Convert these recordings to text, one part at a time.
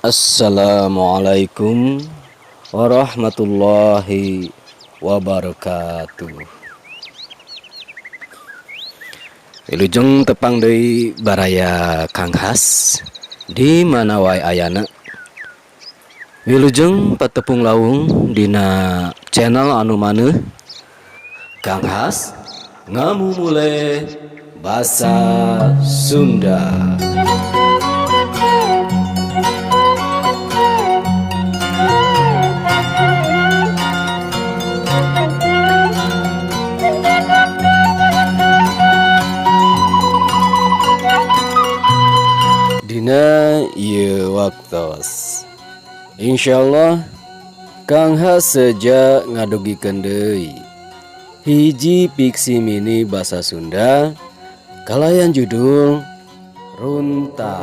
Assalamualaikum warahmatullahi wabarakatuh. Wilujeng tepang deui baraya Kang Has di mana wae ayana. Wilujeng patepung lawung dina channel anu maneuh Kang Has ngamumule basa Sunda. Dina ieu waktos insyaallah Kang Has saja ngadugikeun deui hiji fiksi mini basa Sunda kalayan judul Runta.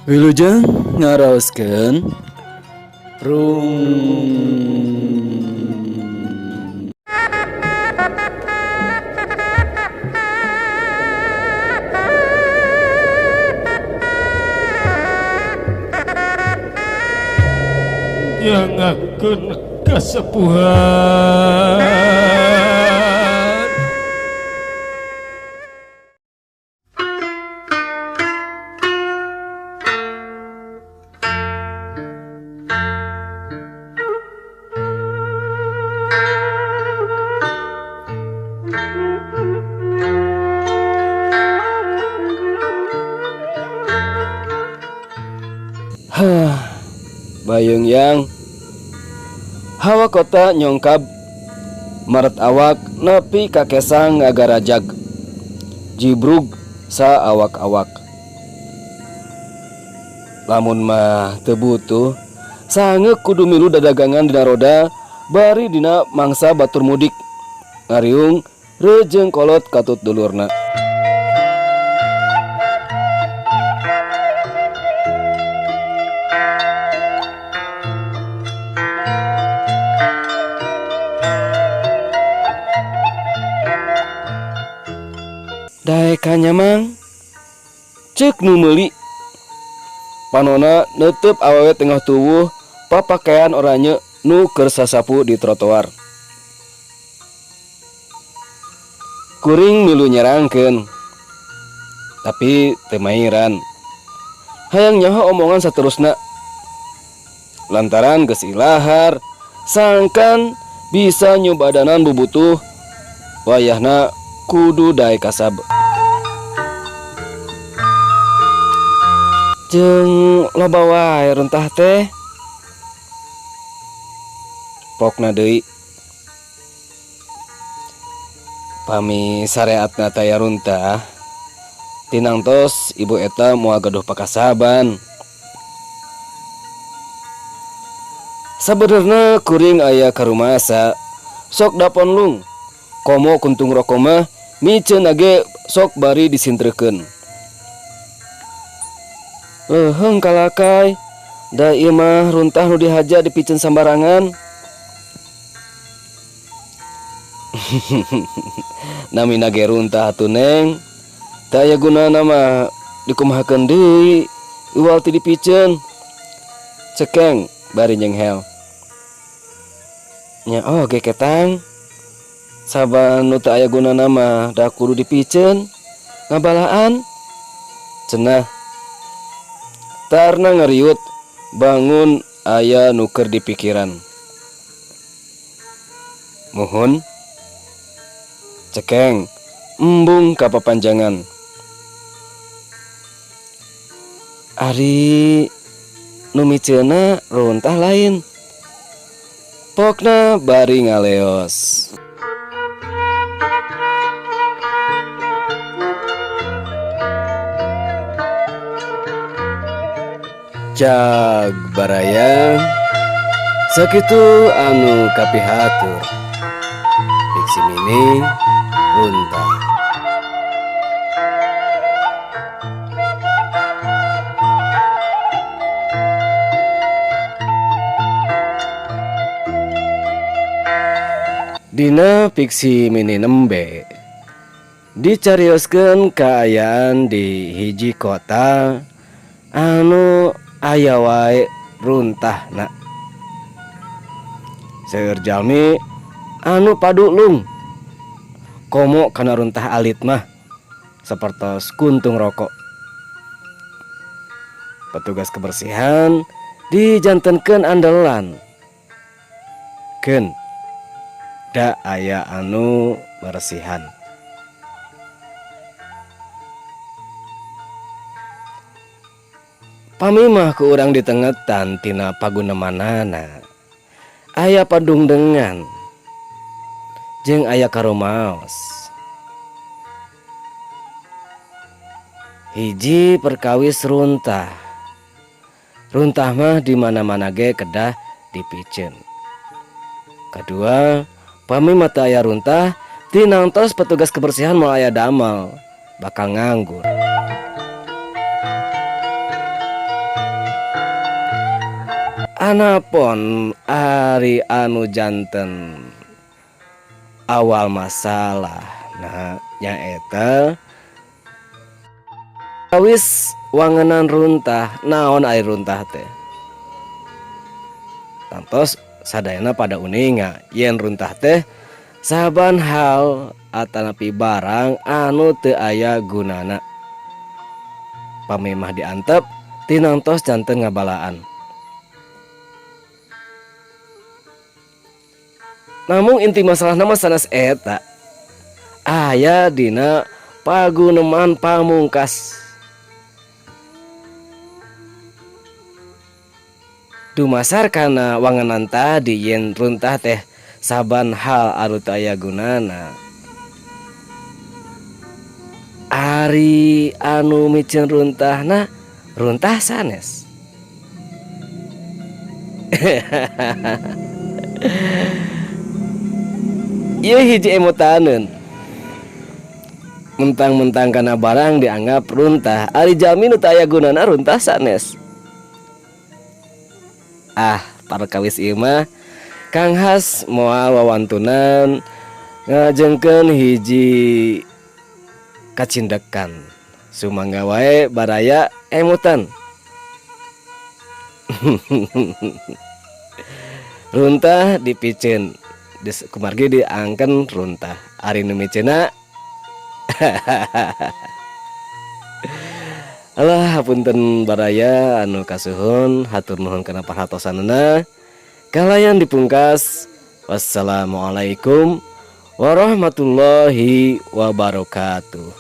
Wilujeng ngaraoskeun nyangakeun kasepuhan. Bayung yang hawa kota nyongkab maret awak nepi ka kesang ngagarajag jibrug sa awak-awak. Lamun mah teu butuh sangeuk kudu milu dadagangan dina roda bari dina mangsa batur mudik ngariung rejeung kolot katut dulurna. Daekanya mang ceuk nu meuli panona neuteub awewe tengah tuwuh papakaian oranye nu keur sasapu di trotoar. Kuring milu nyerangkeun tapi teu mairan hayang nyaho omongan saterusna lantaran geus ilahar sangkan bisa nyobadanan bubutuh wayahna kudu daek kasab. Jeung loba wae runtah teh pokna deui pami sareatna taya runtah tinangtos ibu eta moal gaduh pakasaban. Sabenerna kuring aya karumasa sok daponlung komo kuntung roko mah miceun age sok bari disintrekeun. Leuheung kalakai da ieu mah runtah nu dihaja dipikeun sambarangan. Namina ge runtah atuh Neng. Teu aya gunana mah dikumahakeun deui uwal ti dipikeun. Cekeng bari nyenghel. Nya oge ketang. Saban nu teu aya gunana mah da kudu dipikeun ngabalaan. Cenah tarna ngariut bangun aya nu keur dipikiran. Muhun cekeng embung ka papanjangan. Ari nu miceuna runtah lain. Pokna bari ngaleos. Jag barayang sakitu anu kapihatur fiksi mini Runta. Dina fiksi mini nembe dicarioskeun kaayaan di hiji kota anu aya wae runtahna. Seueur jalmi anu padulung komo kana runtah alit mah sapertos kuntung rokok. Petugas kebersihan dijantenkeun andalan. Keun da aya anu bersihan. Pamimah ku urang ditengetan tina pagunemanana aya padungdengan jeung aya karumaos. Hiji perkawis runtah. Runtah mah di mana-mana ge kedah dipikeun. Kedua, pamimah teu aya runtah, tinangtos petugas kebersihan moal aya damal, bakal nganggur. Anapun ari anu janten awal masalah nah nyaeta awis wangenan runtah. Naon ari runtah teh? Tantos sadayana pada uninga yen runtah teh saban hal atanapi barang anu teu aya gunana. Pamimah diantep tinangtos janten ngabalaan. Namun inti masalah nama sanes eta aya dina paguneman pamungkas. Dumasar kana wangenan tadi yen runtah teh saban hal anu teu aya gunana. Ari anu miceun runtahna runtah sanes. Ieu hiji emotaneun. Mentang-mentang kana barang dianggap runtah, ari jalmi nu teu aya gunana runtah sanes. Perkawis ieu mah Kang Has moal wawantunan ngajengkeun hiji kacindekan. Sumangga wae baraya emutan. Runtah dipikeun. Kumargi diangken runtah. Ari nu miceuna alah hapunten baraya anu kasuhun, hatur nuhun kana paratosanna. Kalayan dipungkas, wassalamualaikum warahmatullahi wabarakatuh.